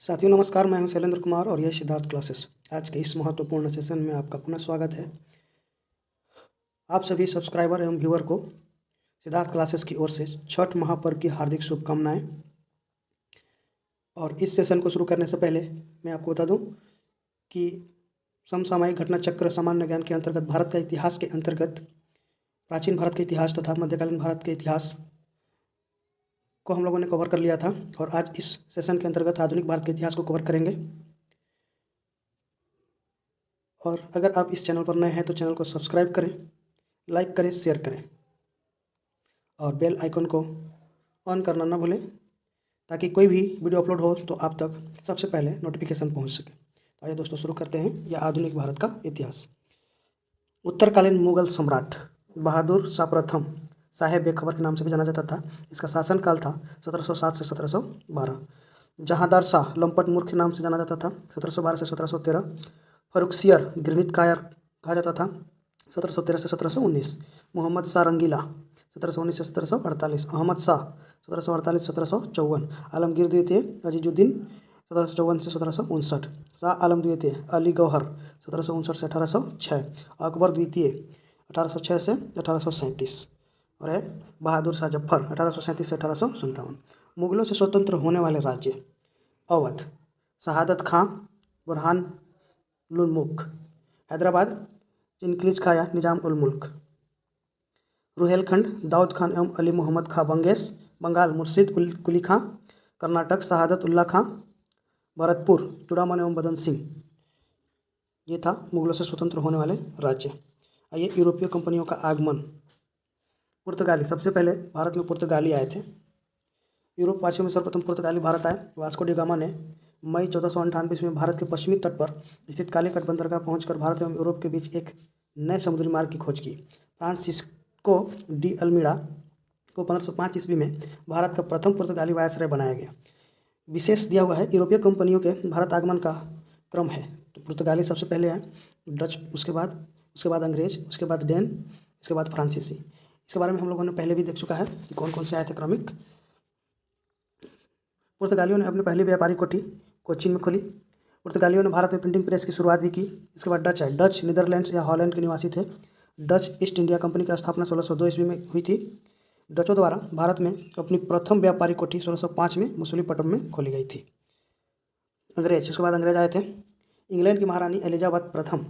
साथियों नमस्कार, मैं हूं शैलेंद्र कुमार और यह सिद्धार्थ क्लासेस। आज के इस महत्वपूर्ण सेशन में आपका पुनः स्वागत है। आप सभी सब्सक्राइबर एवं व्यूअर को सिद्धार्थ क्लासेस की ओर से छठ महापर्व की हार्दिक शुभकामनाएं। और इस सेशन को शुरू करने से पहले मैं आपको बता दूं कि समसामयिक घटना चक्र सामान्य ज्ञान के अंतर्गत भारत का इतिहास के अंतर्गत प्राचीन भारत के इतिहास तथा मध्यकालीन भारत के इतिहास को हम लोगों ने कवर कर लिया था और आज इस सेशन के अंतर्गत आधुनिक भारत के इतिहास को कवर करेंगे। और अगर आप इस चैनल पर नए हैं तो चैनल को सब्सक्राइब करें, लाइक करें, शेयर करें और बेल आइकन को ऑन करना ना भूलें ताकि कोई भी वीडियो अपलोड हो तो आप तक सबसे पहले नोटिफिकेशन पहुंच सके। तो आइए दोस्तों शुरू करते हैं यह आधुनिक भारत का इतिहास। उत्तरकालीन मुगल सम्राट बहादुर शाह प्रथम साहेब बेखबर के नाम से भी जाना जाता था। इसका शासनकाल था 1707 से 1712। जहांदार शाह लंपट मूर्ख के नाम से जाना जाता था 1712 से 1713। फर्रुखसियर घृणित कायर कहा जाता था 1713 से 1719। मोहम्मद शाह रंगीला 1719 से 1748। अहमद शाह 1748 से 1754। आलमगीर द्वितीय अजीजुद्दीन 1754 से 1759। शाह आलम द्वितीय अली गौहर 1759 से 1806। अकबर द्वितीय 1806 से 1837 और है बहादुर शाह जफर 1837 से 1857। मुगलों से स्वतंत्र होने वाले राज्य अवध शहादत खां बुरहान लुल-मुल्क। हैदराबाद चिनकिज खाया निजाम उल मुल्क। रुहेलखंड दाऊद खान एवं अली मोहम्मद खां बंगेश। बंगाल मुर्शिद उल कुली खां। कर्नाटक शहादत उल्ला खां। भरतपुर चूड़ामन एवं बदन सिंह। ये था मुगलों से स्वतंत्र होने वाले राज्य। आइए यूरोपीय कंपनियों का आगमन। पुर्तगाली सबसे पहले भारत में पुर्तगाली आए थे। यूरोपवासियों में सर्वप्रथम पुर्तगाली भारत आए। वास्को डी गामा ने मई 1498 ईस्वी में भारत के पश्चिमी तट पर स्थित कालीकट बंदरगाह पहुंचकर भारत एवं यूरोप के बीच एक नए समुद्री मार्ग की खोज की। फ्रांसिस्को डी अल्मीड़ा को 1505 ईस्वी में भारत का प्रथम पुर्तगाली वायसराय बनाया गया। विशेष दिया हुआ है यूरोपीय कंपनियों के भारत आगमन का क्रम है। तो पुर्तगाली सबसे पहले आए, डच उसके बाद अंग्रेज, उसके बाद डेन, इसके बाद फ्रांसीसी। इसके बारे में हम लोगों ने पहले भी देख चुका है कि कौन कौन से आए थे क्रमिक। पुर्तगालियों ने अपनी पहली व्यापारिक कोठी कोचीन में खोली। पुर्तगालियों ने भारत में प्रिंटिंग प्रेस की शुरुआत भी की। इसके बाद डच है। डच नीदरलैंड्स या हॉलैंड के निवासी थे। डच ईस्ट इंडिया कंपनी की स्थापना 1602 ईस्वी में हुई थी। डचों द्वारा भारत में अपनी प्रथम व्यापारिक कोठी 1605 में मसूलीपट्टनम में खोली गई थी। अंग्रेज, उसके बाद अंग्रेज आए थे। इंग्लैंड की महारानी एलिजाबेथ प्रथम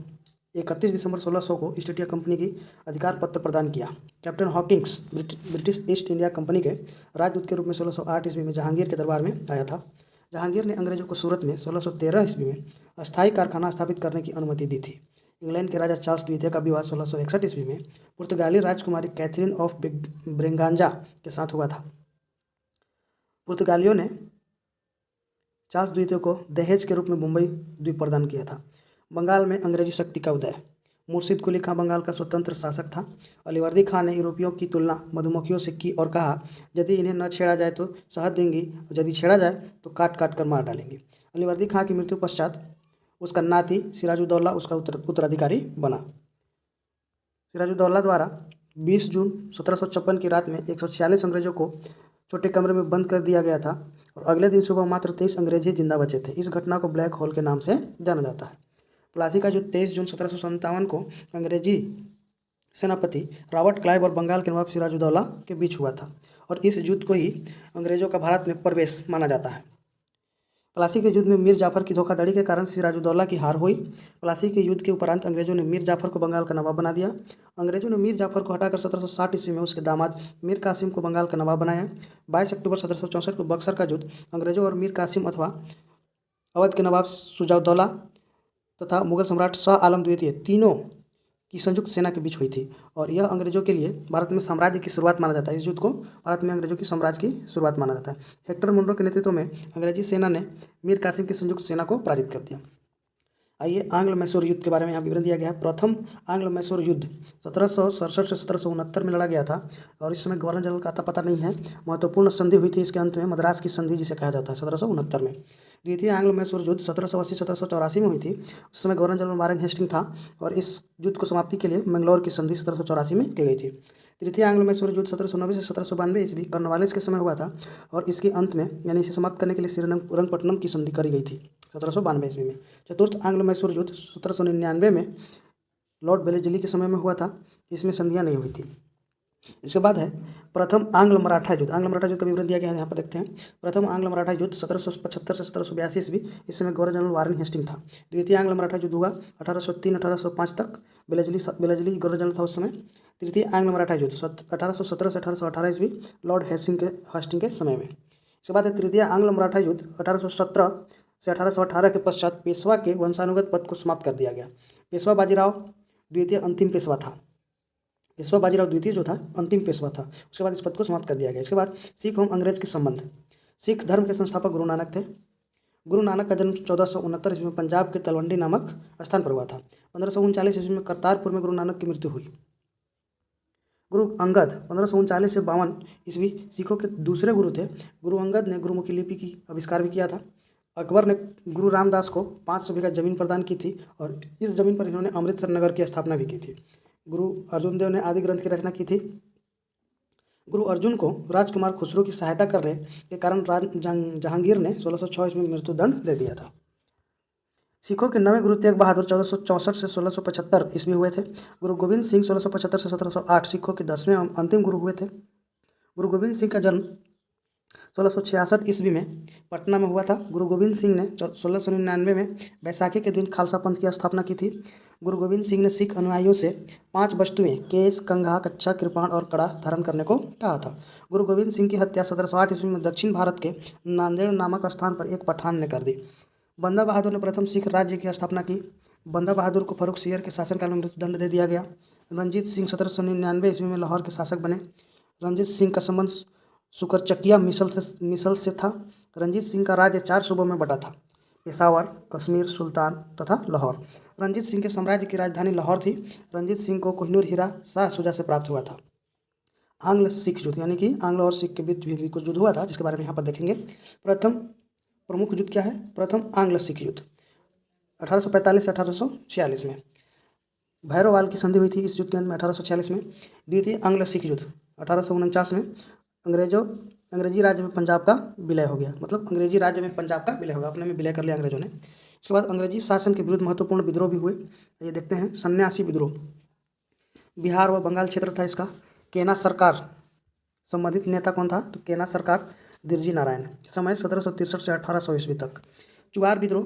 31 दिसंबर 1600 को ईस्ट इंडिया कंपनी की अधिकार पत्र प्रदान किया। Captain Hawkins British East India Company के राजदूत के रूप में 1608 ईस्वी में जहांगीर के दरबार में आया था। जहांगीर ने अंग्रेजों को सूरत में 1613 ईस्वी में अस्थायी कारखाना स्थापित करने की अनुमति दी थी। इंग्लैंड के राजा चार्ल्स द्वितीय का विवाह 1661 ईस्वी में पुर्तगाली राजकुमारी कैथरीन ऑफ ब्रेगांजा के साथ हुआ था। पुर्तगालियों ने चार्ल्स द्वितीय को दहेज के रूप में मुंबई द्वीप प्रदान किया था। बंगाल में अंग्रेजी शक्ति का उदय। मुर्शिद कुली खां बंगाल का स्वतंत्र शासक था। अलीवर्दी खां ने यूरोपियों की तुलना मधुमक्खियों से की और कहा, यदि इन्हें न छेड़ा जाए तो शहद देंगी और यदि छेड़ा जाए तो काट काट कर मार डालेंगी। अलीवर्दी खां की मृत्यु पश्चात उसका नाती सिराजुद्दौला उसका उत्तराधिकारी बना। सिराजुद्दौला द्वारा 20 जून 1756 की रात में 146 अंग्रेजों को छोटे कमरे में बंद कर दिया गया था और अगले दिन सुबह मात्र 23 अंग्रेज ही जिंदा बचे थे। इस घटना को ब्लैक होल के नाम से जाना जाता है। प्लासी का युद्ध 23 जून 1757 को अंग्रेजी सेनापति रॉबर्ट क्लाइव और बंगाल के नवाब सिराजुद्दौला के बीच हुआ था और इस युद्ध को ही अंग्रेजों का भारत में प्रवेश माना जाता है। प्लासी के युद्ध में मीर जाफर की धोखाधड़ी के कारण सिराजुद्दौला की हार हुई। प्लासी के युद्ध के उपरांत अंग्रेजों ने मीर जाफर को बंगाल का नवाब बना दिया। अंग्रेजों ने मीर जाफर को हटाकर 1760 ईस्वी में उसके दामाद मीर कासिम को बंगाल का नवाब बनाया। 22 अक्टूबर 1764 को बक्सर का युद्ध अंग्रेजों और मीर कासिम अथवा अवध के नवाब शुजाउद्दौला तथा मुगल सम्राट शाह आलम द्वितीय तीनों की संयुक्त सेना के बीच हुई थी और यह अंग्रेजों के लिए भारत में साम्राज्य की शुरुआत माना जाता है। इस युद्ध को भारत में अंग्रेजों की साम्राज्य की शुरुआत माना जाता है। हेक्टर मुनरो के नेतृत्व में अंग्रेजी सेना ने मीर कासिम की संयुक्त सेना को पराजित कर दिया। आइए आंग्ल मैसूर युद्ध के बारे में यहाँ विवरण दिया गया है। प्रथम आंग्ल मैसूर युद्ध 1767 से 1769 में लड़ा गया था और इस समय गवर्नर जनरल का आता पता नहीं है। महत्वपूर्ण संधि हुई थी इसके अंत में, मद्रास की संधि जिसे कहा जाता है 1769 में। द्वितीय आंग्ल मैसूर युद्ध 1780-1784 में हुई थी। उस समय गवर्नर जनरल वारेन हेस्टिंग था और इस युद्ध को समाप्ति के लिए मैंगलोर की संधि 1784 में की गई थी। तृतीय आंग्लो मैसूर युद्ध 1790 से 1792 ईस्वी कर्नवालिस के समय हुआ था और इसके अंत में यानी इसे समाप्त करने के लिए श्रीरंगपट्टनम की संधि करी गई थी 1792 ईस्वी में। चतुर्थ आंग्लो मैसूर युद्ध 1799 में लॉर्ड वेलेस्ली के समय में हुआ था, इसमें संधियाँ नहीं हुई थी। इसके बाद है प्रथम आंग्ल मराठा युद्ध। आंग्ल मराठा युद्ध का विवरण दिया गया है, यहाँ पर देखते हैं। प्रथम आंग्ल मराठा युद्ध 1775 से 1782 ईस्वी, इस समय गवर्नर जनरल वारेन हेस्टिंग था। द्वितीय आंग्ल मराठा युद्ध हुआ 1803-1805 तक, वेलेस्ली गवर्नर जनरल था उस समय। तृतीय आंग्ल मराठा युद्ध 1817 से 1818 ईस्वी, लॉर्ड हेस्टिंग के समय में। इसके बाद है तृतीय आंग्ल मराठा युद्ध 1817 से 1818 के पश्चात पेशवा के वंशानुगत पद को समाप्त कर दिया गया। पेशवा बाजीराव द्वितीय अंतिम पेशवा था। पेशवा बाजीराव द्वितीय जो था अंतिम पेशवा था, उसके बाद इस पद को समाप्त कर दिया गया। इसके बाद सिख एवं अंग्रेज के संबंध। सिख धर्म के संस्थापक गुरु नानक थे। गुरु नानक का जन्म 1469 ईस्वी में पंजाब के तलवंडी नामक स्थान पर हुआ था। 1539 ईस्वी में करतारपुर में गुरु नानक की मृत्यु हुई। गुरु अंगद 1539 से 52 ईस्वी सिखों के दूसरे गुरु थे। गुरु अंगद ने गुरुमुखी लिपि की आविष्कार भी किया था। अकबर ने गुरु रामदास को 500 बीघा जमीन प्रदान की थी और इस जमीन पर इन्होंने अमृतसर नगर की स्थापना भी की थी। गुरु अर्जुन देव ने आदि ग्रंथ की रचना की थी। गुरु अर्जुन को राजकुमार खुसरो की सहायता करने के कारण जहांगीर ने 1606 ईस्वी में मृत्युदंड दे दिया था। सिखों के नवे गुरु तेग बहादुर 1464 से 1675 ईस्वी हुए थे। गुरु गोविंद सिंह 1675 से 1708 सिखों के 10वें अंतिम गुरु हुए थे। गुरु गोविंद सिंह का जन्म 1666 ईस्वी में पटना में हुआ था। गुरु गोविंद सिंह ने 1699 में बैसाखी के दिन खालसा पंथ की स्थापना की थी। गुरु गोविंद सिंह ने सिख अनुयायियों से 5 वस्तुएं केस, कंघा, कच्छा, कृपाण और कड़ा धारण करने को कहा था। गुरु गोविंद सिंह की हत्या 1708 ईस्वी में दक्षिण भारत के नांदेड़ नामक स्थान पर एक पठान ने कर दी। बंदा बहादुर ने प्रथम सिख राज्य की स्थापना की। बंदा बहादुर को फर्रुखसियर के शासनकाल में मृत्युदंड दे दिया गया। रंजीत सिंह 1799 ईस्वी में लाहौर के शासक बने। रंजीत सिंह का संबंध सुकरचकिया मिसल से था। रंजीत सिंह का राज्य 4 सूबों में बटा था, पेशावर, कश्मीर, सुल्तान तथा लाहौर। रंजीत सिंह के साम्राज्य की राजधानी लाहौर थी। रंजीत सिंह को कोहिनूर हीरा शाह शुजा से प्राप्त हुआ था। आंग्ल सिख युद्ध यानी कि आंग्ल और सिख के बीच भी कुछ युद्ध हुआ था, जिसके बारे में यहाँ पर देखेंगे। प्रथम प्रमुख युद्ध क्या है? प्रथम आंग्ल सिख युद्ध 1845 से 1846 में। भैरववाल की संधि हुई थी इस युद्ध के अंत में 1846 में। द्वितीय आंग्ल सिख युद्ध 1849 में अंग्रेजी राज्य में पंजाब का विलय हो गया, मतलब अंग्रेजी राज्य में पंजाब का विलय हो गया, अपने में विलय कर लिया अंग्रेजों ने। इसके बाद अंग्रेजी शासन के विरुद्ध महत्वपूर्ण विद्रोह भी हुए। ये देखते हैं। सन्यासी विद्रोह बिहार व बंगाल क्षेत्र था इसका। केना सरकार संबंधित नेता कौन था? तो केना सरकार दिरजी नारायण। समय 1763 से 1800 ईस्वी तक। चुआर विद्रोह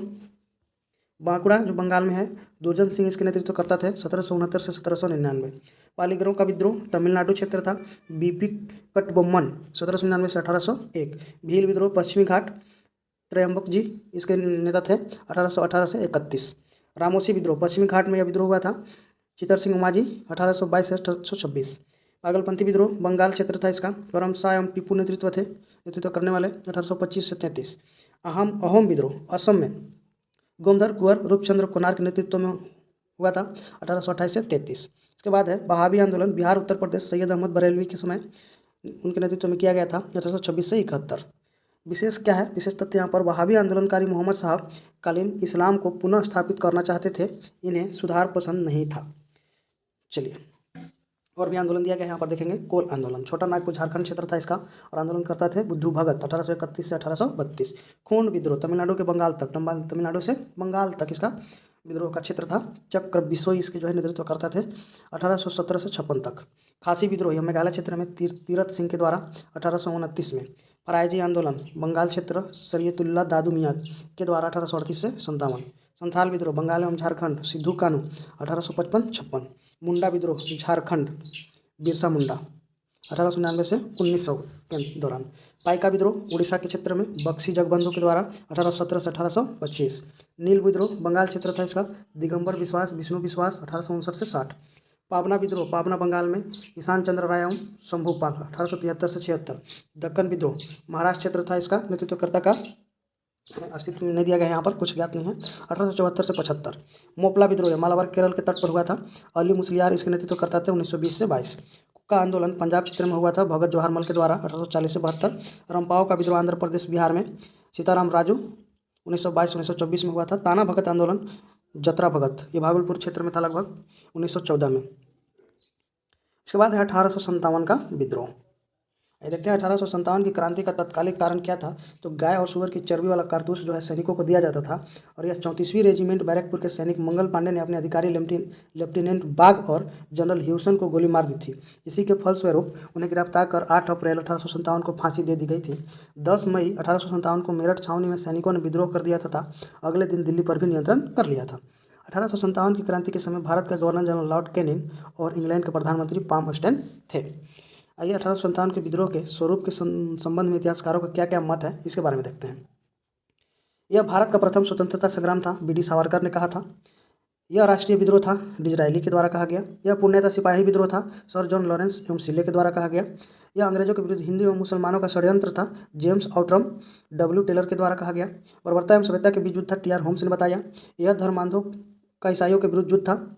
बांकुड़ा जो बंगाल में है, दुर्जन सिंह इसके नेतृत्व करता थे 1769 से 1799। पालीगरों का विद्रोह तमिलनाडु क्षेत्र था। बीपी कटबोम्मन 1799 से 1801। भील विद्रोह पश्चिमी घाट, त्रयंबक जी इसके नेता थे 1818 से 31। रामोसी विद्रोह पश्चिमी घाट में यह विद्रोह हुआ था। चितर सिंह उमाजी 1822 से 1826। पागलपंथी विद्रोह बंगाल क्षेत्र था इसका। करम शाह एवं टीपू नेतृत्व करने वाले 1825 से 33। अहोम विद्रोह असम में गोमधर कुंवर रूपचंद्र कोनार के नेतृत्व में हुआ था 1828 से 33। इसके बाद है बहावी आंदोलन बिहार उत्तर प्रदेश, सैयद अहमद बरेलवी के समय उनके नेतृत्व में किया गया था 1826 से 71। विशेष क्या है? विशेष तथ्य यहाँ पर वहाबी आंदोलनकारी मोहम्मद साहब कालीन इस्लाम को पुनः स्थापित करना चाहते थे, इन्हें सुधार पसंद नहीं था। चलिए और भी आंदोलन दिया गया है, यहाँ पर देखेंगे। कोल आंदोलन छोटा नागपुर झारखंड क्षेत्र था इसका और आंदोलन करता थे बुद्धू भगत 1831 से 1832। खून विद्रोह तमिलनाडु के बंगाल तक, तमिलनाडु से बंगाल तक इसका विद्रोह का क्षेत्र था। चक्र बिसोई इसके जो है नेतृत्व करता थे 1817 से 56 तक। खासी विद्रोह यह मेघालय क्षेत्र में तीरथ सिंह के द्वारा 1829 में। फरायजी आंदोलन बंगाल क्षेत्र सरियतुल्ला दादू मियाँ के द्वारा 1838 से 57। संथाल विद्रोह बंगाल एवं झारखंड सिद्धू कानू 1855-56। मुंडा विद्रोह झारखंड बिरसा मुंडा 1899 से 1900 के दौरान। पाइका विद्रोह उड़ीसा के क्षेत्र में बक्सी जगबंधु के द्वारा 1817 से 1825। नील विद्रोह बंगाल क्षेत्र था इसका। दिगंबर विश्वास विष्णु विश्वास 1859 से 60। पावना विद्रोह पावना बंगाल में ईशान चंद्र राय एवं शंभुपाल 1873 से 76। दक्कन विद्रोह महाराष्ट्र क्षेत्र था इसका। नेतृत्वकर्ता का अस्तित्व नहीं दिया गया है, यहाँ पर कुछ ज्ञात नहीं है। 1874 से 75। मोपला विद्रोह मालाबार केरल के तट पर हुआ था। अली मुसलियार इसके नेतृत्व करता थे 1920 से 22। कुक्का आंदोलन पंजाब क्षेत्र में हुआ था भगत जवाहर मल के द्वारा 1840 से 72। रंपाओ का विद्रोह आंध्र प्रदेश बिहार में सीताराम राजू 1922-1924 में हुआ था। ताना भगत आंदोलन जतरा भगत ये भागलपुर क्षेत्र में था लगभग 1914 में। इसके बाद है 1857 का विद्रोह। ये देखते हैं 1857 की क्रांति का तत्कालिक कारण क्या था। तो गाय और सुअर की चर्बी वाला कारतूस जो है सैनिकों को दिया जाता था, और यह 34वीं रेजिमेंट बैरकपुर के सैनिक मंगल पांडे ने अपने अधिकारी लेफ्टिनेंट बाग और जनरल ह्यूसन को गोली मार दी थी। इसी के फलस्वरूप उन्हें गिरफ्तार कर 8 अप्रैल 1857 को फांसी दे दी गई थी। 10 मई 1857 को मेरठ छावनी में सैनिकों ने विद्रोह कर दिया तथा अगले दिन दिल्ली पर भी नियंत्रण कर लिया था। 1857 की क्रांति के समय भारत का गवर्नर जनरल लॉर्ड कैनिंग और इंग्लैंड के प्रधानमंत्री पामस्टन थे। आइए 1857 के विद्रोह के स्वरूप के संबंध में इतिहासकारों का क्या क्या मत है, इसके बारे में देखते हैं। यह भारत का प्रथम स्वतंत्रता संग्राम था, बी डी सावरकर ने कहा था। यह राष्ट्रीय विद्रोह था, डिजरायली के द्वारा कहा गया। यह पूर्णतः सिपाही विद्रोह था, सर जॉन लॉरेंस एवं सिल्ले के द्वारा कहा गया। यह अंग्रेजों के विरुद्ध हिंदू एवं मुसलमानों का षड्यंत्र था, जेम्स आउटरम डब्ल्यू टेलर के द्वारा कहा गया। बर्बरता एवं सभ्यता के बीच युद्ध था, टी आर होम्स ने बताया। यह धर्मांधों का ईसाइयों के विरुद्ध युद्ध था,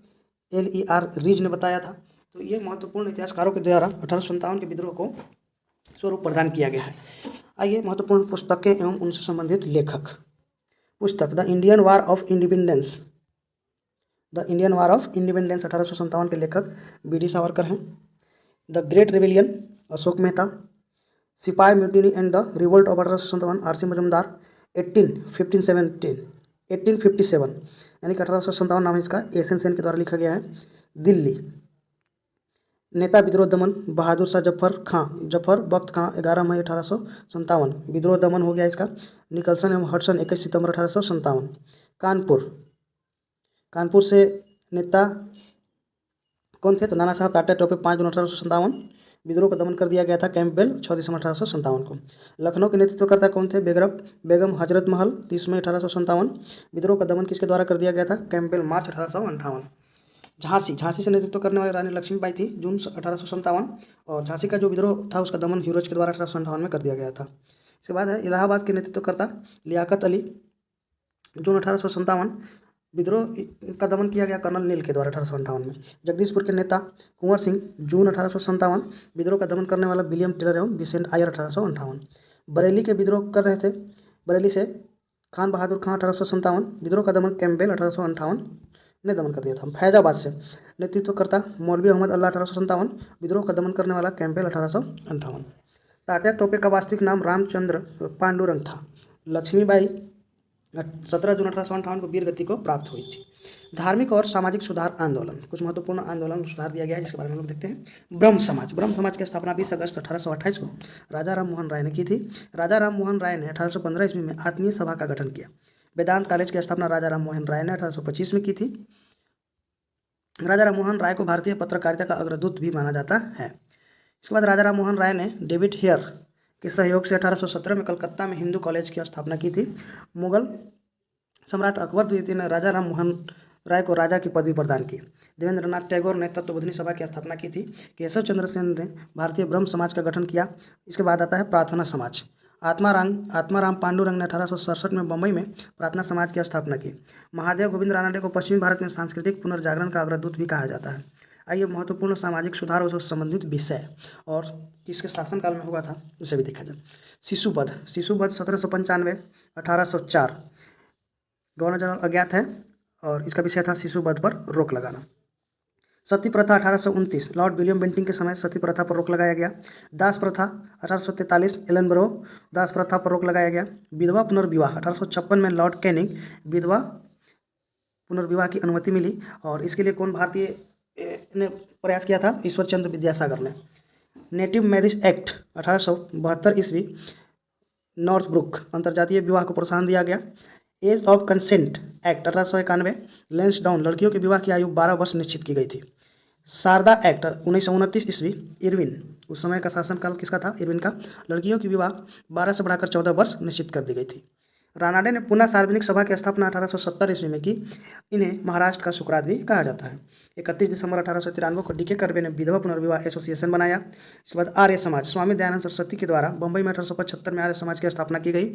एल ई आर रीज ने बताया था। तो ये महत्वपूर्ण इतिहासकारों के द्वारा 1857 के विद्रोह को स्वरूप प्रदान किया गया है। आइए महत्वपूर्ण पुस्तकें एवं उनसे संबंधित लेखक। पुस्तक the Indian war of independence. The Indian war of independence 1857 के लेखक बी डी सावरकर हैं। The great rebellion Ashok Mehta. Sipahi mutiny and the revolt of 1857 R C Majumdar. 1857 यानी कि 1857 नाम है इसका, एस एन के द्वारा लिखा गया है। दिल्ली। नेता विद्रोह दमन बहादुर शाह जफर बख्त खां 11 मई 1857 विद्रोह दमन हो गया इसका। निकलसन एवं हडसन 21 सितंबर 1857। कानपुर से नेता कौन थे, तो नाना साहब टाटा टोपे 5 जून 1857 विद्रोह का दमन कर दिया गया था। कैंपबेल 6 दिसंबर 1857 को। लखनऊ के नेतृत्वकर्ता कौन थे, बेगम हजरत महल 30 मई 1857 विद्रोह का दमन किसके द्वारा कर दिया गया था, कैंपबेल मार्च 1858। झांसी से नेतृत्व करने वाली रानी लक्ष्मीबाई थी, जून 1857, और झांसी का जो विद्रोह था उसका दमन ह्यूरोज के द्वारा 1858 में कर दिया गया था। इसके बाद है इलाहाबाद के नेतृत्वकर्ता लियाकत अली, जून 1857 विद्रोह का दमन किया गया कर्नल नील के द्वारा 1858 में। जगदीशपुर के नेता कुंवर सिंह, जून 1857 विद्रोह का दमन करने वाला विलियम टेलर एवं विसेंट आयर 1858। बरेली के विद्रोह कर रहे थे, बरेली से खान बहादुर खां 1857 विद्रोह का दमन कैंपबेल 1858 ने दमन कर दिया था। फैजाबाद से नेतृत्वकर्ता मौलवी अहमद अल्लाह 1857 विद्रोह का दमन करने वाला कैंपबेल 1858। तात्या टोपे का वास्तविक नाम रामचंद्र पांडुरंग था। लक्ष्मीबाई 17 जून 1858 को वीर गति को प्राप्त हुई थी। धार्मिक और सामाजिक सुधार आंदोलन, कुछ महत्वपूर्ण आंदोलन सुधार दिया गया है जिसके बारे में हम लोग देखते हैं। ब्रह्म समाज की स्थापना 20 अगस्त 1828 को राजा राम मोहन राय ने की थी। राजा राम मोहन राय ने 1815 ईस्वी में आत्मीय सभा का गठन किया। वेदांत कॉलेज की स्थापना राजा राम मोहन राय ने 1825 में की थी। राजा राम मोहन राय को भारतीय पत्रकारिता का अग्रदूत भी माना जाता है। इसके बाद राजा राम मोहन राय ने डेविड हेयर के सहयोग से 1817 में कलकत्ता में हिंदू कॉलेज की स्थापना की थी। मुगल सम्राट अकबर द्वितीय ने राजा राम मोहन राय को राजा की पदवी प्रदान की। देवेंद्रनाथ टैगोर ने तत्वबोधिनी सभा की स्थापना की थी। केशव चंद्र सेन ने भारतीय ब्रह्म समाज का गठन किया। इसके बाद आता है प्रार्थना समाज। आत्माराम पांडुरंग ने 1867 में बम्बई में प्रार्थना समाज की स्थापना की। महादेव गोविंद रानडे को पश्चिमी भारत में सांस्कृतिक पुनर्जागरण का अग्रदूत भी कहा जाता है। आइए महत्वपूर्ण सामाजिक सुधार और उससे संबंधित विषय और किसके शासनकाल में हुआ था उसे भी देखा जाए। शिशुवध 1795 1804 गवर्नर जनरल अज्ञात है और इसका विषय था शिशुवध पर रोक लगाना। सती प्रथा 1829 लॉर्ड विलियम बेंटिंग के समय सती प्रथा पर रोक लगाया गया। दास प्रथा 1843 एलन ब्रो दास प्रथा पर रोक लगाया गया। विधवा पुनर्विवाह 1856 में लॉर्ड कैनिंग विधवा पुनर्विवाह की अनुमति मिली और इसके लिए कौन भारतीय ने प्रयास किया था, ईश्वर चंद्र विद्यासागर ने। नेटिव मैरिज एक्ट 1872 ईस्वी नॉर्थब्रुक अंतर्जातीय विवाह को प्रोत्साहन दिया गया। Age of Consent Act 1891 Lansdowne लड़कियों के विवाह की आयु 12 वर्ष निश्चित की गई थी। शारदा एक्ट 1929 ईस्वी इरविन, उस समय का शासनकाल किसका था, इरविन का, लड़कियों की विवाह 12 से बढ़ाकर 14 वर्ष निश्चित कर दी गई थी। रानाडे ने पुनः सार्वजनिक सभा की स्थापना 1870 ईस्वी में की। इन्हें महाराष्ट्र का शुक्राद भी कहा जाता है। 31 दिसंबर 1893 को डीके कर्वे ने विधवा पुनर्विवाह एसोसिएशन बनाया। इसके बाद आर्य समाज स्वामी दयानंद सरस्वती के द्वारा बंबई में 1875 में आर्य समाज की स्थापना की गई।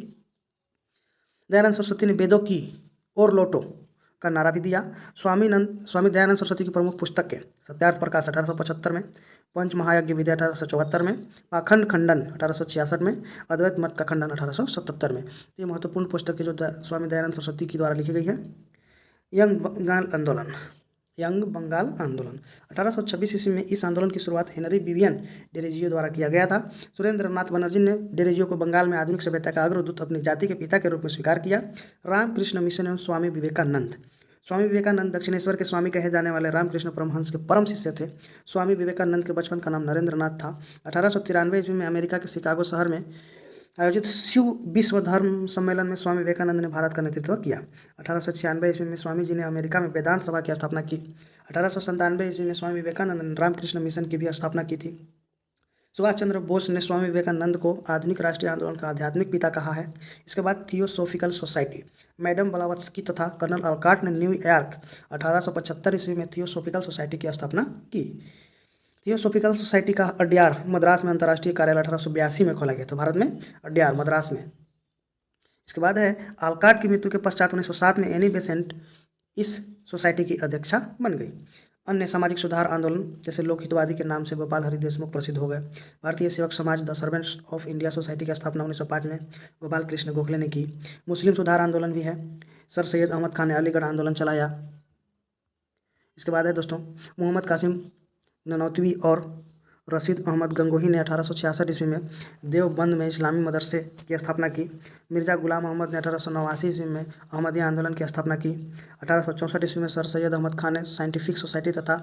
दयानंद सरस्वती ने वेदों की और लोटो का नारा भी दिया। स्वामी दयानंद सरस्वती की प्रमुख पुस्तकें सत्यार्थ प्रकाश 1875 में, पंच महायज्ञ विद्या 1874 में, पाखंड खंडन 1866 में, अद्वैत मत का खंडन 1877 में। ये महत्वपूर्ण पुस्तकें जो स्वामी दयानंद सरस्वती के द्वारा लिखी गई है। यंग बंगाल आंदोलन यंग बंगाल आंदोलन। 1826 ईस्वी में इस आंदोलन की शुरुआत हेनरी विवियन डेरेजियो द्वारा किया गया था। सुरेंद्रनाथ बनर्जी ने डेरेजियो को बंगाल में आधुनिक सभ्यता का अग्रदूत, अपनी जाति के पिता के रूप में स्वीकार किया। रामकृष्ण मिशन एवं स्वामी विवेकानंद। स्वामी विवेकानंद दक्षिणेश्वर के स्वामी कहे जाने वाले रामकृष्ण परमहंस के परम शिष्य थे। स्वामी विवेकानंद के बचपन का नाम नरेंद्रनाथ था। 1893 ईस्वी में अमेरिका के शिकागो शहर में आयोजित शिव विश्व धर्म सम्मेलन में स्वामी विवेकानंद ने भारत का नेतृत्व किया। 1896 ईस्वी में स्वामी जी ने अमेरिका में वेदांत सभा की स्थापना की। 1897 ईस्वी में स्वामी विवेकानंद ने रामकृष्ण मिशन की भी स्थापना की थी। सुभाष चंद्र बोस ने स्वामी विवेकानंद को आधुनिक राष्ट्रीय आंदोलन का आध्यात्मिक पिता कहा है। इसके बाद थियोसोफिकल सोसाइटी, मैडम ब्लावत्स्की तथा कर्नल अल्काट ने न्यूयॉर्क 1875 ईस्वी में थियोसोफिकल सोसाइटी की स्थापना की। थियोसोफिकल सोसाइटी का अड्यार मद्रास में अंतर्राष्ट्रीय कार्यालय 1882 में खोला गया था, भारत में अड्यार मद्रास में। इसके बाद है आल्काट की मृत्यु के पश्चात 1907 में एनी बेसेंट इस सोसाइटी की अध्यक्षा बन गई। अन्य सामाजिक सुधार आंदोलन जैसे लोकहितवादी के नाम से गोपाल हरि देशमुख प्रसिद्ध हो गए। भारतीय सेवक समाज the servants of India society की स्थापना 1905 में गोपाल कृष्ण गोखले ने की। मुस्लिम सुधार आंदोलन भी है। सर सैयद अहमद खान ने अलीगढ़ आंदोलन चलाया। इसके बाद है दोस्तों मोहम्मद कासिम ननौतवी और रशीद अहमद गंगोही ने 1866 ईस्वी में देवबंद में इस्लामी मदरसे की स्थापना की। मिर्ज़ा गुलाम अहमद ने 1889 ईस्वी में अहमदिया आंदोलन की स्थापना की। 1864 ईस्वी में सर सैयद अहमद खान ने साइंटिफिक सोसाइटी तथा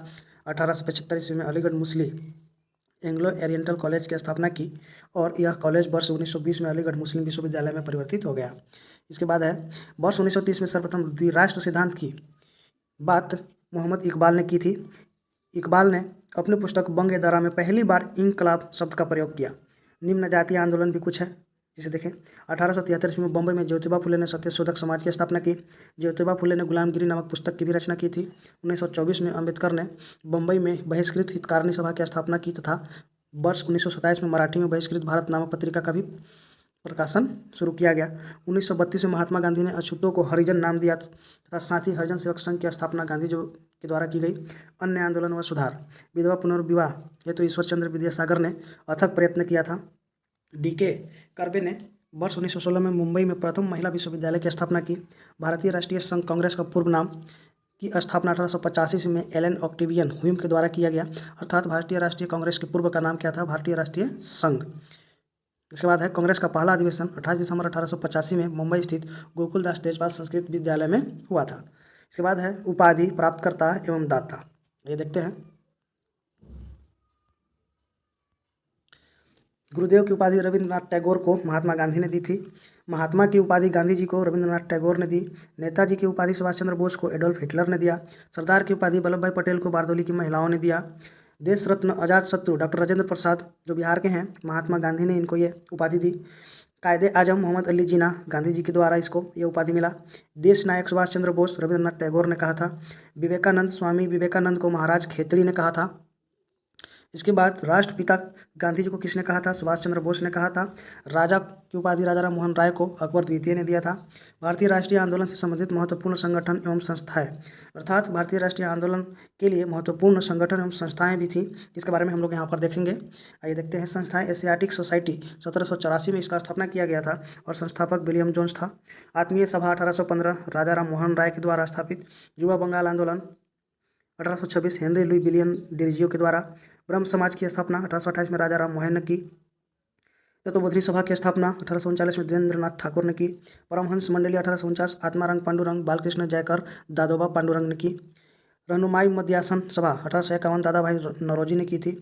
1875 ईस्वी में अलीगढ़ मुस्लिम एंग्लो ओरिएंटल कॉलेज की स्थापना की और यह कॉलेज वर्ष 1920 में अलीगढ़ मुस्लिम विश्वविद्यालय में परिवर्तित हो गया। इसके बाद है वर्ष 1930 में सर्वप्रथम द्विराष्ट्र सिद्धांत की बात मोहम्मद इकबाल ने की थी। इकबाल ने अपनी पुस्तक बंग ए दरा में पहली बार इंकलाब शब्द का प्रयोग किया। निम्न जातीय आंदोलन भी कुछ है जिसे देखें। 1873 ईस्वी में बम्बई में ज्योतिबा फुले ने सत्यशोधक समाज की स्थापना की। ज्योतिबा फुले ने गुलामगिरी नामक पुस्तक की भी रचना की थी। 1924 में अम्बेडकर ने बम्बई में बहिष्कृत हितकारिणी सभा की स्थापना की तथा वर्ष 1927 में मराठी में बहिष्कृत भारत नामक पत्रिका का भी प्रकाशन शुरू किया गया। 1932 में महात्मा गांधी ने अछूतों को हरिजन नाम दिया तथा साथ ही हरिजन सेवक संघ की स्थापना गांधी जी के द्वारा की गई। अन्य आंदोलन व सुधार, विधवा पुनर्विवाह हेतु तो ईश्वर चंद्र विद्यासागर ने अथक प्रयत्न किया था। डीके कर्बे ने वर्ष 1916 में मुंबई में प्रथम महिला विश्वविद्यालय की स्थापना की। भारतीय राष्ट्रीय संघ कांग्रेस का पूर्व नाम की स्थापना 1885 में एलन ऑक्टेवियन हुइम के द्वारा किया गया। अर्थात भारतीय राष्ट्रीय कांग्रेस के पूर्व का नाम क्या था? भारतीय राष्ट्रीय संघ। इसके बाद है कांग्रेस का पहला अधिवेशन 28 दिसंबर 1885 में मुंबई स्थित गोकुलदास तेजपाल संस्कृत विद्यालय में हुआ था। इसके बाद है उपाधि, प्राप्तकर्ता एवं दाता। ये देखते हैं। गुरुदेव की उपाधि रविंद्रनाथ टैगोर को महात्मा गांधी ने दी थी। महात्मा की उपाधि गांधी जी को रविंद्रनाथ टैगोर ने दी। नेताजी की उपाधि सुभाष चंद्र बोस को एडोल्फ हिटलर ने दिया। सरदार की उपाधि वल्लभ भाई पटेल को बारदोली की महिलाओं ने दिया। देश रत्न अजात शत्रु डॉक्टर राजेंद्र प्रसाद जो बिहार के हैं, महात्मा गांधी ने इनको ये उपाधि दी। कायदे आजम मोहम्मद अली जिन्ना, गांधी जी के द्वारा इसको ये उपाधि मिला। देश नायक सुभाष चंद्र बोस रविंद्रनाथ टैगोर ने कहा था। विवेकानंद, स्वामी विवेकानंद को महाराज खेतड़ी ने कहा था। इसके बाद राष्ट्रपिता गांधी जी को किसने कहा था? सुभाष चंद्र बोस ने कहा था। राजा की उपाधि राजा राम मोहन राय को अकबर द्वितीय ने दिया था। भारतीय राष्ट्रीय आंदोलन से संबंधित महत्वपूर्ण संगठन एवं संस्थाएं, अर्थात भारतीय राष्ट्रीय आंदोलन के लिए महत्वपूर्ण संगठन एवं संस्थाएं भी थी, जिसके बारे में हम लोग यहाँ पर देखेंगे। आइए देखते हैं। संस्थाएं, एशियाटिक सोसाइटी 1784 में इसका स्थापना किया गया था और संस्थापक विलियम जोन्स था। आत्मीय सभा 1815 राजा राम मोहन राय के द्वारा स्थापित। युवा बंगाल आंदोलन 1826 हेनरी लुई विलियम डेरेजियो के द्वारा। ब्रह्म समाज की स्थापना 1828 में राजा राम मोहन ने की। तत्वबोधिनी सभा की स्थापना 1839 में देवेंद्रनाथ ठाकुर ने की। परमहंस मंडली 1849 आत्मारंग पांडुरंग बालकृष्ण जयकर दादोबा पांडुरंग ने की। रहनुमाई मध्यासन सभा 1851 दादा भाई नौरोजी ने की थी।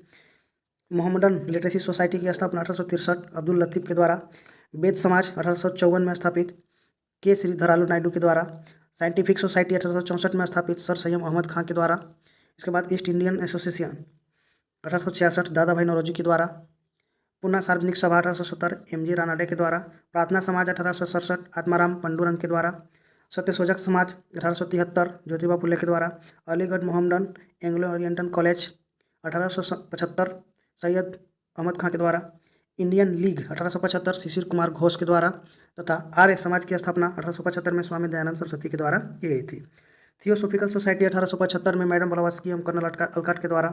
मोहम्मडन लिटरेसी सोसाइटी की स्थापना 1863 अब्दुल लतीफ़ के द्वारा। वेद समाज 1854 में स्थापित के श्रीधरालू नायडू के द्वारा। साइंटिफिक सोसाइटी 1864 में स्थापित सर सैयद अहमद खान के द्वारा। इसके बाद ईस्ट इंडियन एसोसिएशन 1866 दादा भाई नौरोजी के द्वारा। पुनः सार्वजनिक सभा 1870 एमजी रानाडे के द्वारा। प्रार्थना समाज 1867 आत्माराम पांडुरंग के द्वारा। सत्यशोधक समाज 1873 ज्योतिबा फुले के द्वारा। Aligarh Mohammedan Anglo Oriental College 1875 Syed Ahmad Khan के द्वारा। इंडियन लीग 1875 शिशिर कुमार घोष के द्वारा तथा आर्य समाज की स्थापना 1875 में स्वामी दयानंद सरस्वती के द्वारा की गई थी। थियोसोफिकल सोसाइटी 1875 में मैडम ब्लावत्स्की एवं कर्नल अल्काट के द्वारा।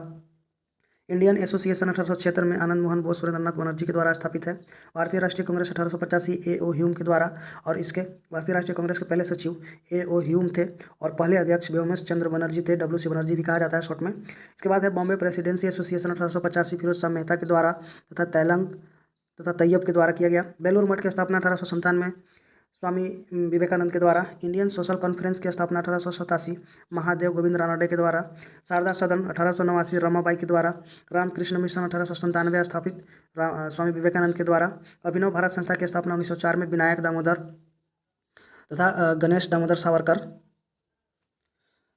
इंडियन एसोसिएशन 1876 में आनंद मोहन बोस सुरेंद्रनाथ बनर्जी के द्वारा स्थापित है। भारतीय राष्ट्रीय कांग्रेस 1885 ए.ओ. ह्यूम के द्वारा, और इसके भारतीय राष्ट्रीय कांग्रेस के पहले सचिव ए.ओ. ह्यूम थे और पहले अध्यक्ष व्योमेश चंद्र बनर्जी थे, डब्ल्यू.सी. बनर्जी भी कहा जाता है शॉर्ट में। इसके बाद है बॉम्बे प्रेसिडेंसी एसोसिएशन 1885 फिरोज शाह मेहता के द्वारा तथा तैलंग तथा तैयब के द्वारा किया गया। बेलूर मठ की स्थापना 1857 में स्वामी विवेकानंद के द्वारा। इंडियन सोशल कॉन्फ्रेंस की स्थापना 1887 महादेव गोविंद रानडे के द्वारा। शारदा सदन 1889 रमाबाई के द्वारा। रामकृष्ण मिशन 1897 स्थापित स्वामी विवेकानंद के द्वारा। अभिनव भारत संस्था की स्थापना 1904 में विनायक दामोदर तथा Ganesh Damodar Savarkar.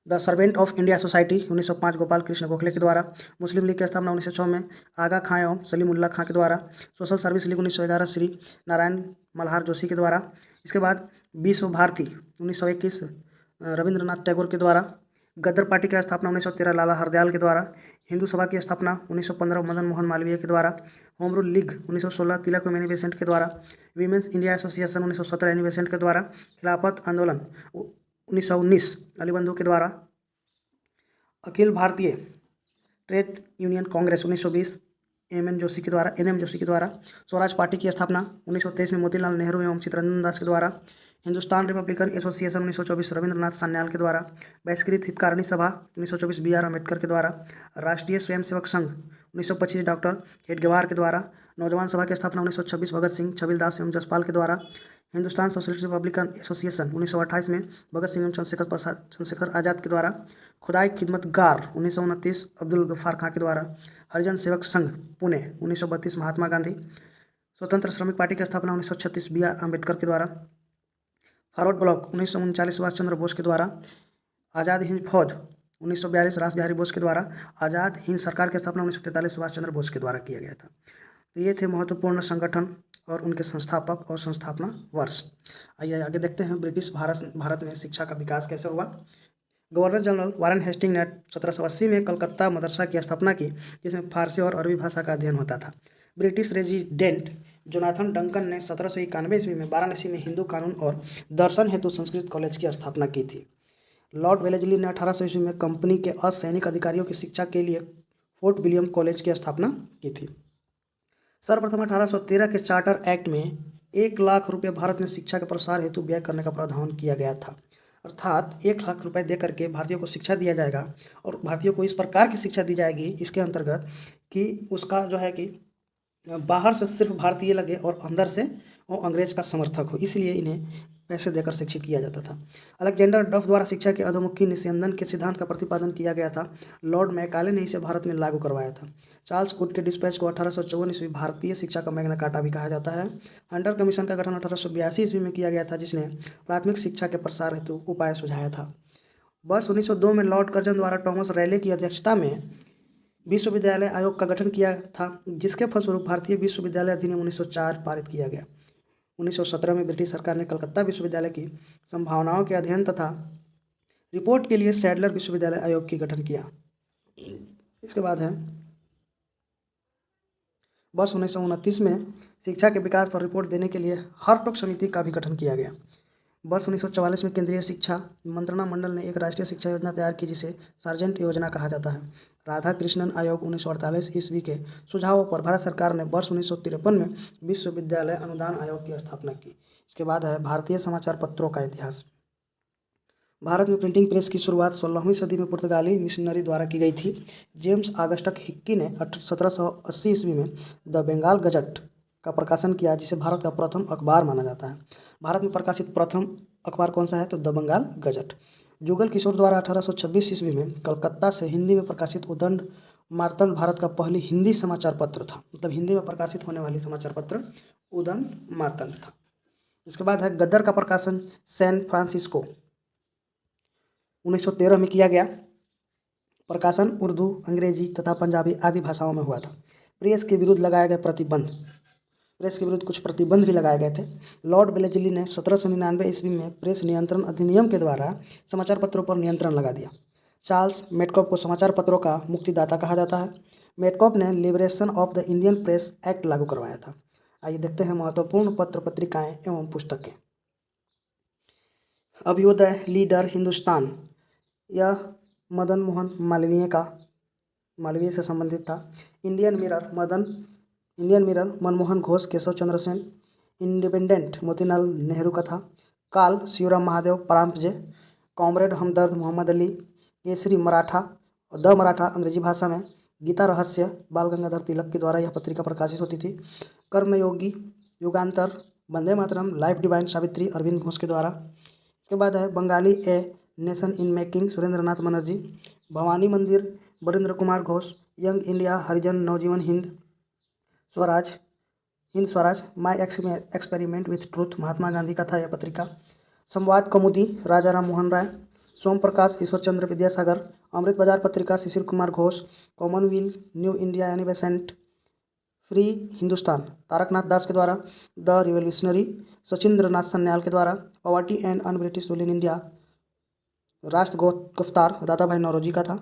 The servant of India society 1905 Gopal Krishna Gokhale के द्वारा। मुस्लिम लीग की स्थापना 1906 में आगा खां एवं सलीमुल्लाह खां के द्वारा। Social service league 1911 Shri Narayan Malhar Joshi के द्वारा। इसके बाद विश्व भारती 1921 रविंद्रनाथ टैगोर के द्वारा। गदर पार्टी की स्थापना 1913 लाला हरदयाल के द्वारा। हिंदू सभा की स्थापना 1915 मदन मोहन मालवीय के द्वारा। होम रूल लीग 1916 तिलक एनी बेसेंट के द्वारा। Women's India association 1917 Annie Besant के द्वारा। खिलाफत आंदोलन 1919 अली बंधु के द्वारा। Akhil Bharatiya Trade Union Congress 1920 M Joshi के द्वारा, NM जोशी के द्वारा। स्वराज पार्टी की स्थापना 1923 में मोतीलाल नेहरू एवं चित्तरंजन दास के द्वारा। हिंदुस्तान रिपब्लिकन एसोसिएशन 1924 रविंद्रनाथ सान्याल के द्वारा। बहिष्कृत हितकारिणी सभा 1924 BR अम्बेडकर के द्वारा। राष्ट्रीय स्वयंसेवक संघ 1925 डॉक्टर हेडगेवार के द्वारा। नौजवान सभा की स्थापना 1926 भगत सिंह, छबिलदास एवं जसपाल के द्वारा। हिंदुस्तान सोशलिस्ट रिपब्लिकन एसोसिएशन 1928 में भगत सिंह एवं चंद्रशेखर आज़ाद के द्वारा। खुदाई खिदमतगार 1929 अब्दुल गफ्फार खां के द्वारा। हरिजन सेवक संघ पुणे 1932 महात्मा गांधी। स्वतंत्र श्रमिक पार्टी की स्थापना 1936 BR अम्बेडकर के द्वारा। फॉरवर्ड ब्लॉक 1939 सुभाष चंद्र बोस के द्वारा। आज़ाद हिंद फौज 1942 रास बिहारी बोस के द्वारा। आज़ाद हिंद सरकार की स्थापना 1943 सुभाष चंद्र बोस के द्वारा किया गया था। तो ये थे महत्वपूर्ण संगठन और उनके संस्थापक और संस्थापना वर्ष। आइए आगे देखते हैं ब्रिटिश भारत में शिक्षा का विकास कैसे हुआ। गवर्नर जनरल वारेन हेस्टिंग ने 1780 में कलकत्ता मदरसा की स्थापना की, जिसमें फारसी और अरबी भाषा का अध्ययन होता था। ब्रिटिश रेजिडेंट जोनाथन डंकन ने 1791 ईस्वी में वाराणसी में हिंदू कानून और दर्शन हेतु संस्कृत कॉलेज की स्थापना की थी। लॉर्ड वेलेस्ली ने 1800 ईस्वी में कंपनी के असैनिक अधिकारियों की शिक्षा के लिए फोर्ट विलियम कॉलेज की स्थापना की थी। सर्वप्रथम 1813 के चार्टर एक्ट में 1 लाख रुपये भारत में शिक्षा के प्रसार हेतु व्यय करने का प्रावधान किया गया था। अर्थात 1 लाख रुपए दे करके भारतीयों को शिक्षा दिया जाएगा और भारतीयों को इस प्रकार की शिक्षा दी जाएगी इसके अंतर्गत कि उसका जो है कि बाहर से सिर्फ भारतीय लगे और अंदर से वो अंग्रेज का समर्थक हो, इसलिए इन्हें पैसे देकर शिक्षित किया जाता था। अलेक्जेंडर डफ द्वारा शिक्षा के अधोमुखी निस्यंदन के सिद्धांत का प्रतिपादन किया गया था। लॉर्ड मैकाले ने इसे भारत में लागू करवाया था। चार्ल्स वुड के डिस्पैच को 1854 ईस्वी भारतीय शिक्षा का मैग्ना कार्टा भी कहा जाता है। हंटर कमीशन का गठन 1882 ईस्वी में किया गया था, जिसने प्राथमिक शिक्षा के प्रसार हेतु उपाय सुझाया था। वर्ष 1902 में लॉर्ड कर्जन द्वारा टॉमस रैले की अध्यक्षता में विश्वविद्यालय आयोग का गठन किया था, जिसके फलस्वरूप भारतीय विश्वविद्यालय अधिनियम 1904 पारित किया गया। 1917 में ब्रिटिश सरकार ने कलकत्ता विश्वविद्यालय की संभावनाओं के अध्ययन तथा रिपोर्ट के लिए सैडलर विश्वविद्यालय आयोग की गठन किया। इसके बाद है वर्ष 1929 में शिक्षा के विकास पर रिपोर्ट देने के लिए हरटोक समिति का भी गठन किया गया। वर्ष 1944 में केंद्रीय शिक्षा मंत्रणा मंडल ने एक राष्ट्रीय शिक्षा योजना तैयार की, जिसे सार्जेंट योजना कहा जाता है। राधा कृष्णन आयोग 1948 ईस्वी के सुझावों पर भारत सरकार ने वर्ष 1953 में विश्वविद्यालय अनुदान आयोग की स्थापना की। इसके बाद है भारतीय समाचार पत्रों का इतिहास। भारत में प्रिंटिंग प्रेस की शुरुआत 16वीं सदी में पुर्तगाली मिशनरी द्वारा की गई थी। जेम्स ऑगस्टस हिक्की ने 1780 ईस्वी में द बंगाल गजट का प्रकाशन किया, जिसे भारत का प्रथम अखबार माना जाता है। भारत में प्रकाशित प्रथम अखबार कौन सा है, तो द बंगाल गजट। जुगल किशोर द्वारा 1826 ईस्वी में कलकत्ता से हिंदी में प्रकाशित उदंड मार्तंड भारत का पहली हिंदी समाचार पत्र था। मतलब हिंदी में प्रकाशित होने वाली समाचार पत्र उदंड मार्तंड था। इसके बाद है गदर का प्रकाशन सैन फ्रांसिस्को 1913 में किया गया। प्रकाशन उर्दू, अंग्रेजी तथा पंजाबी आदि भाषाओं में हुआ था। प्रेस के विरुद्ध लगाए गए प्रतिबंध, प्रेस के विरुद्ध कुछ प्रतिबंध भी लगाए गए थे। लॉर्ड वेलेस्ली ने 1799 ईस्वी में प्रेस नियंत्रण अधिनियम के द्वारा समाचार पत्रों पर नियंत्रण लगा दिया। चार्ल्स मेटकॉप को समाचार पत्रों का मुक्तिदाता कहा जाता है। मेटकॉप ने liberation of the Indian press act लागू करवाया था। आइए देखते हैं महत्वपूर्ण पत्र पत्रिकाएं एवं पुस्तकें। अभ्युदय, लीडर, हिंदुस्तान, यह मदन मोहन मालवीय का मालवीय से संबंधित था। Indian mirror Manmohan Ghosh, Keshav Chandra Sen. Independent Motilal Nehru का था। काल शिवराम महादेव परांजपे। कॉमरेड हमदर्द मोहम्मद अली। केसरी मराठा और द मराठा अंग्रेजी भाषा में। गीता रहस्य बाल गंगाधर तिलक के द्वारा यह पत्रिका प्रकाशित होती थी। कर्मयोगी, युगांतर, वंदे मातरम, लाइफ डिवाइन सावित्री अरविंद घोष के द्वारा। इसके बाद है Bengalee a nation in making Surendra Nath Banerjee. Bhawani Mandir Barindra Kumar Ghosh. Young India Harijan Navjivan Hind Swaraj, my experiment with truth Mahatma Gandhi का था यह पत्रिका। संवाद कौमुदी राजा राम मोहन राय। सोम प्रकाश Ishwar Chandra Vidyasagar. Amrit Bazar Patrika Shishir Kumar Ghosh. Commonwealth new India Annie Besant. Free Hindustan Taraknath Das के द्वारा। द रिवोल्यूशनरी सचिंद्र नाथ सन्याल के द्वारा। Poverty and un British rule in India Rast Goftar Dadabhai Naoroji का था।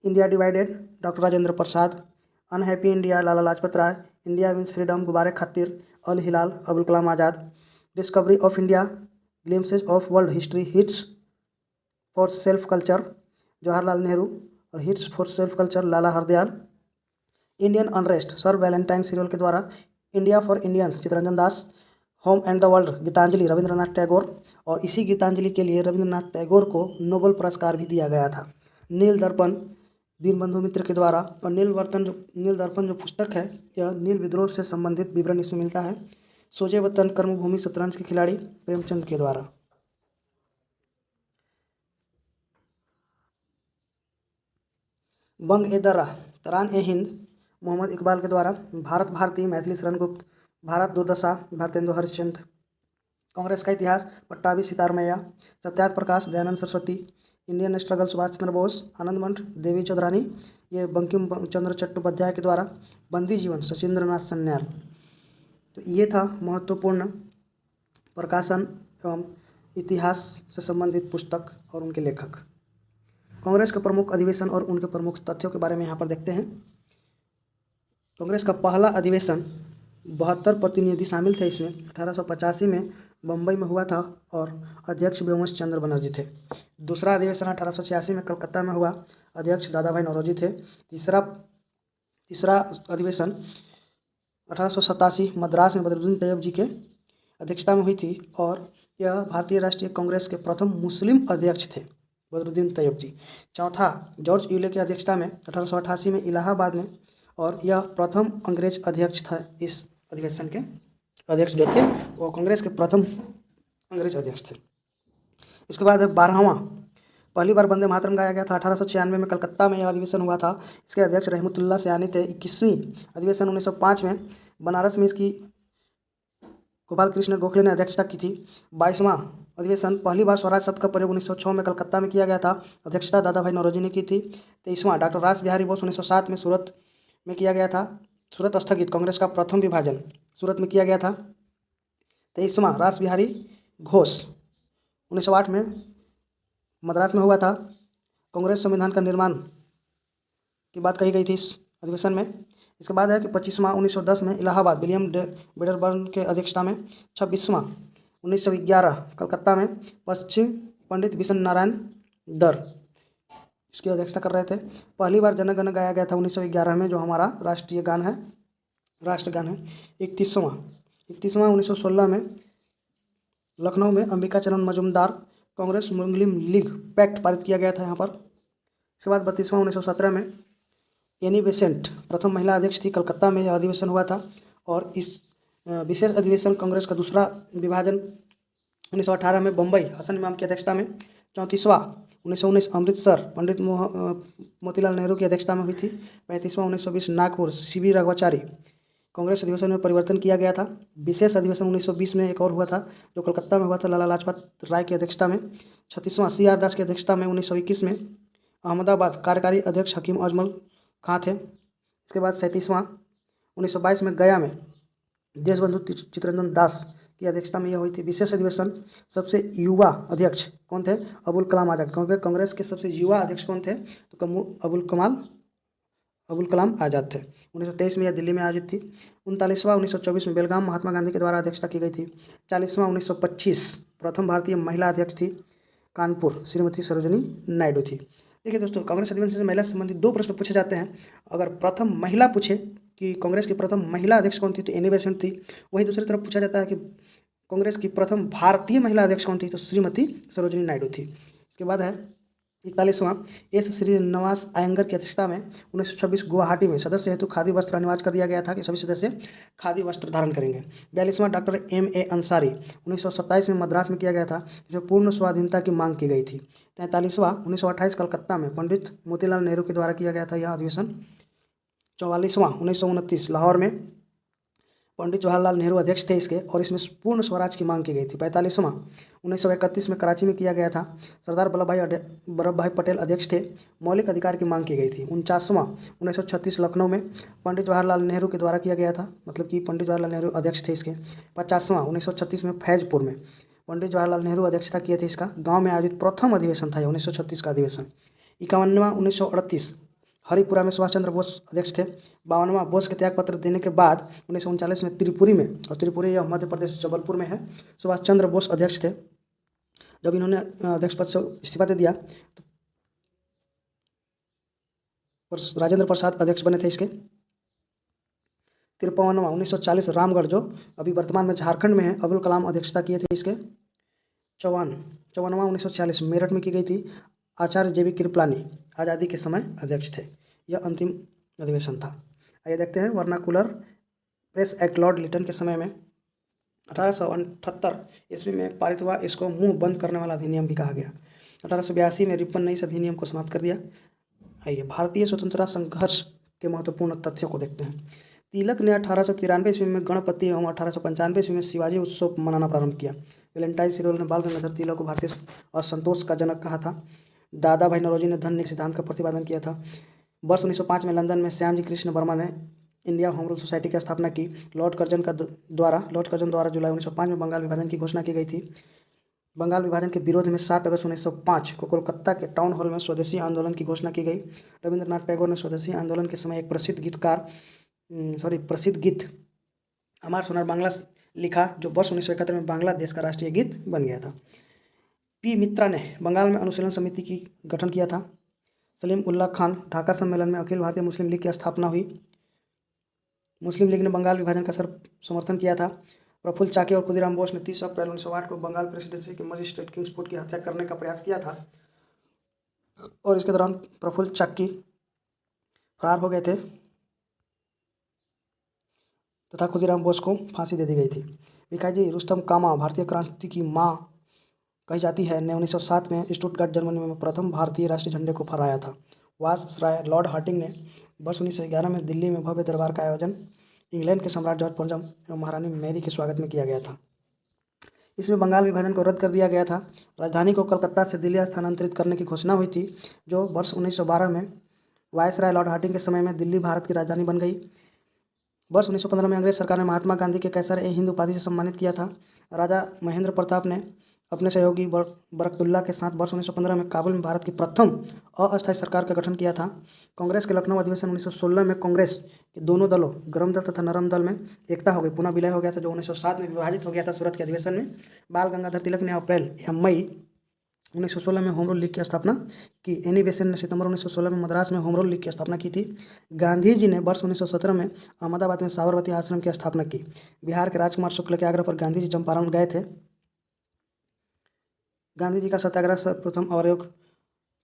India divided doctor Rajendra Prasad. Unhappy India Lala Lajpat Rai. India wins freedom Ghubar Khatir Al Hilal Abul Kalam Azad. Discovery of India glimpses of world history hints for self culture Jawaharlal Nehru और hints for self culture Lala Hardayal. Indian unrest sir Valentine Chirol के द्वारा। India for Indians Chittaranjan Das. Home and the world Gitanjali Rabindranath Tagore, और इसी गीतांजलि के लिए रविंद्रनाथ टैगोर को Nobel पुरस्कार भी दिया गया था। नील दर्पण दीनबंधु मित्र के द्वारा। और नील दर्पण जो पुस्तक है यह नील विद्रोह से संबंधित विवरण इसमें मिलता है। सोजे वतन कर्मभूमि शतरंज के खिलाड़ी प्रेमचंद के द्वारा। बंग ए दर्रा तरान ए हिंद मोहम्मद इकबाल के द्वारा। भारत भारती मैथिली शरण गुप्त। भारत दुर्दशा भारतेंदु हरिश्चंद्र। कांग्रेस का इतिहास पट्टाभी सितारमैया। सत्यार्थ प्रकाश दयानंद सरस्वती। इंडियन स्ट्रगल सुभाष चंद्र बोस आनंद मंठ देवी चौधरानी। ये बंकिम चंद्र चट्टोपाध्याय के द्वारा। बंदी जीवन सचिंद्र नाथ सन्याल। तो ये था महत्वपूर्ण प्रकाशन एवं इतिहास से संबंधित पुस्तक और उनके लेखक। कांग्रेस के प्रमुख अधिवेशन और उनके प्रमुख तथ्यों के बारे में यहाँ पर देखते हैं। कांग्रेस का पहला अधिवेशन 72 प्रतिनिधि शामिल थे इसमें 1885 में बम्बई में हुआ था और अध्यक्ष व्योमकेश चंद्र बनर्जी थे। दूसरा अधिवेशन 1886 में कलकत्ता में हुआ, अध्यक्ष दादा भाई नौरोजी थे। तीसरा अधिवेशन 1887 मद्रास में बदरुद्दीन तैयब जी के अध्यक्षता में हुई थी और यह भारतीय राष्ट्रीय कांग्रेस के प्रथम मुस्लिम अध्यक्ष थे बदरुद्दीन तैयब जी। चौथा जॉर्ज यूले की अध्यक्षता में 1888 में इलाहाबाद में, और यह प्रथम अंग्रेज अध्यक्ष था। इस अधिवेशन के अध्यक्ष जो थे वो कांग्रेस के प्रथम अंग्रेज अध्यक्ष थे। इसके बाद 12वां पहली बार वंदे मातरम गाया गया था 1896 में कलकत्ता में यह अधिवेशन हुआ था। इसके अध्यक्ष रहमतुल्लाह सयानी थे। 21वीं अधिवेशन 1905 में बनारस में इसकी गोपाल कृष्ण गोखले ने अध्यक्षता की थी। 22वां अधिवेशन पहली बार स्वराज शब्द का प्रयोग 1906 में कलकत्ता में किया गया था, अध्यक्षता दादा भाई नौरोजी ने की थी। 23वां डॉक्टर रास बिहारी बोस 1907 में सूरत में किया गया था। सूरत स्थगित कांग्रेस का प्रथम विभाजन सूरत में किया गया था। 23वां रास बिहारी घोष 1908 में मद्रास में हुआ था। कांग्रेस संविधान का निर्माण की बात कही गई थी इस अधिवेशन में। इसके बाद है कि 25वां 1910 में इलाहाबाद विलियम बेडरबर्न के अध्यक्षता में। 26वां 1911 कलकत्ता में पश्चिम पंडित बिशन नारायण दर इसकी अध्यक्षता कर रहे थे। पहली बार जन गण गाया गया था 1911 में, जो हमारा राष्ट्रगान है। 31वां 1916 में लखनऊ में अंबिका चरण मजूमदार कांग्रेस मुस्लिम लीग पैक्ट पारित किया गया था यहाँ पर। इसके बाद 32वां 1917 में एनी बेसेंट प्रथम महिला अध्यक्ष थी। कलकत्ता में यह अधिवेशन हुआ था और इस विशेष अधिवेशन कांग्रेस का दूसरा विभाजन 1918 में बम्बई हसन इमाम की अध्यक्षता में। 34वां 1919 अमृतसर पंडित मोतीलाल नेहरू की अध्यक्षता में हुई थी। 35वां 1920 नागपुर सीबी राघवाचारी। कांग्रेस अधिवेशन में परिवर्तन किया गया था। विशेष अधिवेशन 1920 में एक और हुआ था जो कलकत्ता में हुआ था, लाला लाजपत राय की अध्यक्षता में। 36वां CR दास की अध्यक्षता में 1921 में अहमदाबाद कार्यकारी अध्यक्ष हकीम अजमल खां थे। इसके बाद 37वां 1922 में गया में देशबंधु चितरंजन दास की अध्यक्षता में यह हुई थी। विशेष अधिवेशन सबसे युवा अध्यक्ष कौन थे? अबुल कलाम आज़ाद। क्योंकि कांग्रेस के सबसे युवा अध्यक्ष कौन थे? तो अबुल कलाम आज़ाद थे। 1923 में यह दिल्ली में आयोजित थी। 39वां 1924 में बेलगाम महात्मा गांधी के द्वारा अध्यक्षता की गई थी। 40वां 1925 प्रथम भारतीय महिला अध्यक्ष थी कानपुर श्रीमती सरोजनी नायडू थी। देखिए दोस्तों, कांग्रेस अधिवेशन से महिला से संबंधित 2 प्रश्न पूछे जाते हैं। अगर प्रथम महिला पूछे कि कांग्रेस की प्रथम महिला अध्यक्ष कौन थी, तो एनी बेसेंट थी। वहीं दूसरी तरफ पूछा जाता है कि कांग्रेस की प्रथम भारतीय महिला अध्यक्ष कौन थी, तो श्रीमती सरोजिनी नायडू थी। इसके बाद है 41वां, एस श्रीनिवास अयंगर की अध्यक्षता में 1926 गुवाहाटी में सदस्य हेतु खादी वस्त्र अनिवार्य कर दिया गया था कि सभी सदस्य खादी वस्त्र धारण करेंगे। 42वां, डॉक्टर M.A. अंसारी 1927 में मद्रास में किया गया था, जिसमें पूर्ण स्वाधीनता की मांग की गई थी। 43वां, 1928 कलकत्ता में पंडित मोतीलाल नेहरू के द्वारा किया गया था यह अधिवेशन। 44वां, 1929 लाहौर में पंडित जवाहरलाल नेहरू अध्यक्ष थे इसके, और इसमें पूर्ण स्वराज की मांग की गई थी। 45वां, 1931 में कराची में किया गया था, सरदार वल्लभ भाई पटेल अध्यक्ष थे, मौलिक अधिकार की मांग की गई थी। 49वां, 1936 लखनऊ में पंडित जवाहरलाल नेहरू के द्वारा किया गया था, मतलब कि पंडित जवाहरलाल नेहरू अध्यक्ष थे इसके। 50वां, 1936 में फैजपुर में पंडित जवाहरलाल नेहरू अध्यक्षता किए थे इसका, गाँव में आयोजित प्रथम अधिवेशन था 1936 का अधिवेशन। 51वां, 1938 हरिपुरा में सुभाष चंद्र बोस अध्यक्ष थे। 52वां, बोस के त्याग पत्र देने के बाद 1939 में त्रिपुरी में, और त्रिपुरी यह मध्य प्रदेश जबलपुर में है, सुभाष चंद्र बोस अध्यक्ष थे। जब इन्होंने अध्यक्ष पद से इस्तीफा दे दिया तो राजेंद्र प्रसाद अध्यक्ष बने थे इसके। 53वां, 1940 रामगढ़, जो अभी वर्तमान में झारखंड में है, अब्दुल कलाम अध्यक्षता किए थे इसके। 54वां, 1946 मेरठ में की गई थी, आचार्य JB कृपलानी आज़ादी के समय अध्यक्ष थे। यह अंतिम अधिवेशन था। आइए देखते हैं Vernacular Press Act Lord Lytton के समय में 1878 ईस्वी में पारित हुआ। इसको मुंह बंद करने वाला अधिनियम भी कहा गया। 1882 में रिपन ने इस अधिनियम को समाप्त कर दिया। आइए भारतीय स्वतंत्रता संघर्ष के महत्वपूर्ण तथ्यों को देखते हैं। तिलक ने 1893 ईस्वी में गणपति एवं 1895 ईस्वी में शिवाजी उत्सव मनाना प्रारंभ किया। वैलेंटाइन सिरोल ने बाल गंगाधर तिलक को भारतीय असंतोष का जनक कहा था। दादा भाई नौरोजी ने धन न्याय सिद्धांत का प्रतिपादन किया था। वर्ष 1905 में लंदन में श्यामजी कृष्ण वर्मा ने इंडिया होम रूल सोसाइटी की स्थापना की। लॉर्ड कर्जन द्वारा जुलाई 1905 में बंगाल विभाजन की घोषणा की गई थी। बंगाल विभाजन के विरोध में 7 अगस्त 1905 को कोलकाता के टाउन हॉल में स्वदेशी आंदोलन की घोषणा की गई। रविंद्रनाथ टैगोर ने स्वदेशी आंदोलन के समय एक प्रसिद्ध गीत अमर सोनार बांग्ला लिखा, जो वर्ष 1971 में बांग्लादेश का राष्ट्रीय गीत बन गया था। P. मित्रा ने बंगाल में अनुशीलन समिति की गठन किया था। सलीम उल्लाह खान ढाका सम्मेलन में अखिल भारतीय मुस्लिम लीग की स्थापना हुई। मुस्लिम लीग ने बंगाल विभाजन का समर्थन किया था। प्रफुल्ल चाकी और खुदीराम बोस ने 30 अप्रैल 1908 को बंगाल प्रेसिडेंसी के मजिस्ट्रेट किंग्सफोर्ड की हत्या करने का प्रयास किया था, और इसके दौरान प्रफुल्ल चाकी फरार हो गए थे तथा खुदीराम बोस को फांसी दे दी गई थी। भिखाजी रुस्तम कामा भारतीय क्रांति की मां कही जाती है, ने 1907 में स्टुटगार्ट जर्मनी में प्रथम भारतीय राष्ट्रीय झंडे को फहराया था। वायसराय लॉर्ड हार्डिंग ने वर्ष 1911 में दिल्ली में भव्य दरबार का आयोजन इंग्लैंड के सम्राट जॉर्ज पंचम एवं महारानी मैरी के स्वागत में किया गया था। इसमें बंगाल विभाजन को रद्द कर दिया गया था। राजधानी को कलकत्ता से दिल्ली स्थानांतरित करने की घोषणा हुई थी, जो वर्ष 1912 में वायसराय लॉर्ड हार्डिंग के समय में दिल्ली भारत की राजधानी बन गई। वर्ष 1915 में अंग्रेज सरकार ने महात्मा गांधी के कैसर-ए-हिंद उपाधि से सम्मानित किया था। राजा महेंद्र प्रताप ने अपने सहयोगी बरकतुल्ला के साथ वर्ष 1915 में काबुल में भारत की प्रथम अस्थायी सरकार का गठन किया था। कांग्रेस के लखनऊ अधिवेशन 1916 में कांग्रेस के दोनों दलों, गरम दल तथा नरम दल, में एकता हो गई, पुनः विलय हो गया था, जो 1907 में विभाजित हो गया था सूरत के अधिवेशन में। बाल गंगाधर तिलक ने अप्रैल या मई 1916 में होम रूल लीग की स्थापना की। एनी बेसेंट ने सितंबर 1916 में मद्रास में होम रूल लीग की स्थापना की थी। गांधी जी ने वर्ष 1917 में अहमदाबाद में साबरमती आश्रम की स्थापना की। बिहार के राजकुमार शुक्ल के आग्रह पर गांधी जी चंपारण गए थे। गांधी जी का सत्याग्रह सर्वप्रथम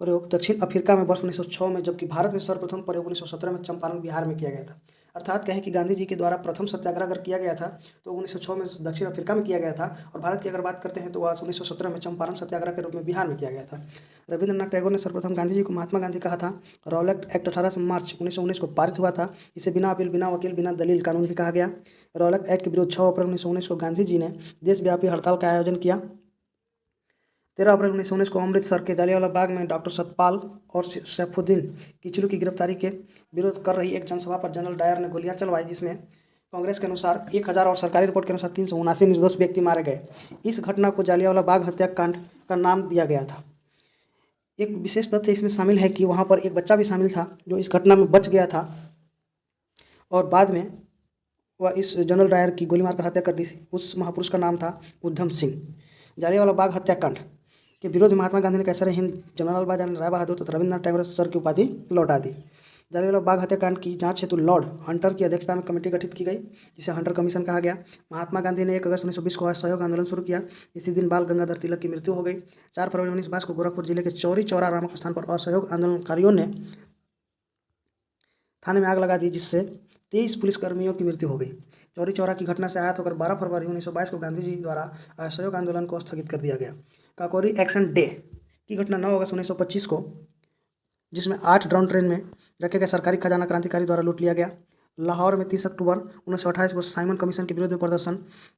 प्रयोग दक्षिण अफ्रीका में वर्ष 1906 में, जबकि भारत में सर्वप्रथम प्रयोग 1917 में चंपारण बिहार में किया गया था। अर्थात कहें कि गांधी जी के द्वारा प्रथम सत्याग्रह अगर किया गया था तो 1906 में दक्षिण अफ्रीका में किया गया था, और भारत की अगर बात करते हैं तो वह 1917 में चंपारण सत्याग्रह के रूप में बिहार में किया गया था। रविंद्रनाथ टैगोर ने सर्वप्रथम गांधी जी को महात्मा गांधी कहा था। रॉलेट एक्ट 18 मार्च 1919 को पारित हुआ था। इसे बिना अपील, बिना वकील, बिना दलील कानून भी कहा गया। रॉलेट एक्ट के विरुद्ध 6 अप्रैल 1919 को गांधी जी ने देशव्यापी हड़ताल का आयोजन किया। 13 अप्रैल 1919 को अमृतसर के जलियांवाला बाग में डॉक्टर सतपाल और सैफुद्दीन किचलू की गिरफ्तारी के विरोध कर रही एक जनसभा पर जनरल डायर ने गोलियां चलवाई, जिसमें कांग्रेस के अनुसार 1000 और सरकारी रिपोर्ट के अनुसार 379 निर्दोष व्यक्ति मारे गए। इस घटना को जलियांवाला बाग हत्याकांड का नाम दिया गया था। एक विशेष तथ्य इसमें शामिल है कि वहाँ पर एक बच्चा भी शामिल था जो इस घटना में बच गया था, और बाद में वह इस जनरल डायर की गोली मारकर हत्या कर दी थी। उस महापुरुष का नाम था उधम सिंह। जलियांवाला बाग हत्याकांड के विरोध में महात्मा गांधी ने कैसर हिंद जवाहरलाल राय बहादुर तथा रविन्द्रनाथ टैगोर सर की उपाधि लौटा दी। जलियांवाला बाग हत्याकांड की जांच हेतु लॉर्ड हंटर की अध्यक्षता में कमेटी गठित की गई, जिसे हंटर कमीशन कहा गया। महात्मा गांधी ने 1 अगस्त 1920 को असहयोग आंदोलन शुरू किया। इसी दिन बाल गंगाधर तिलक की मृत्यु हो गई। 4 फरवरी 1922 को गोरखपुर जिले के चौरी चौरा नामक स्थान पर असहयोग आंदोलनकारियों ने थाने में आग लगा दी, जिससे 23 पुलिसकर्मियों की मृत्यु हो गई। चौरी चौरा की घटना से आहत होकर 12 फरवरी 1922 को गांधी जी द्वारा असहयोग आंदोलन को स्थगित कर दिया गया। काकोरी एक्शन डे की घटना 9 अगस्त 1925 को, जिसमें 8 ड्रोन ट्रेन में रखे गए सरकारी खजाना क्रांतिकारी द्वारा लूट लिया गया। लाहौर में 30 अक्टूबर 1928 को साइमन कमीशन के विरोध में प्रदर्शन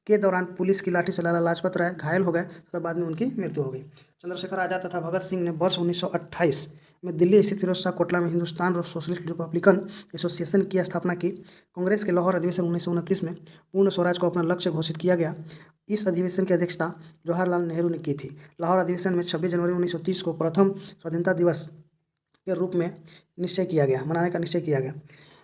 के दौरान पुलिस की लाठी से लाला लाजपत राय घायल हो गए तथा बाद में उनकी मृत्यु हो गई। चंद्रशेखर आजाद तथा भगत सिंह ने वर्ष 1928 में दिल्ली स्थित फिरोज शाह कोटला में हिंदुस्तान सोशलिस्ट रिपब्लिकन एसोसिएशन की स्थापना की। कांग्रेस के लाहौर अधिवेशन 1929 में पूर्ण स्वराज को अपना लक्ष्य घोषित किया गया। इस अधिवेशन की अध्यक्षता जवाहरलाल नेहरू ने की थी। लाहौर अधिवेशन में 26 जनवरी 1930 को प्रथम स्वाधीनता दिवस के रूप में मनाने का निश्चय किया गया।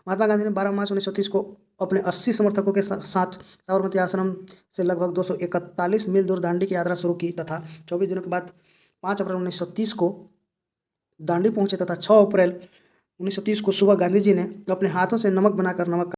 महात्मा गांधी ने 12 मार्च 1930 को अपने 80 समर्थकों के साथ साबरमती आश्रम से लगभग 241 मील दूर दांडी की यात्रा शुरू की तथा 24 दिनों के बाद 5 अप्रैल 1930 को दांडी पहुंचे तथा 6 अप्रैल 1930 को सुबह गांधी जी ने अपने हाथों से नमक बनाकर नमक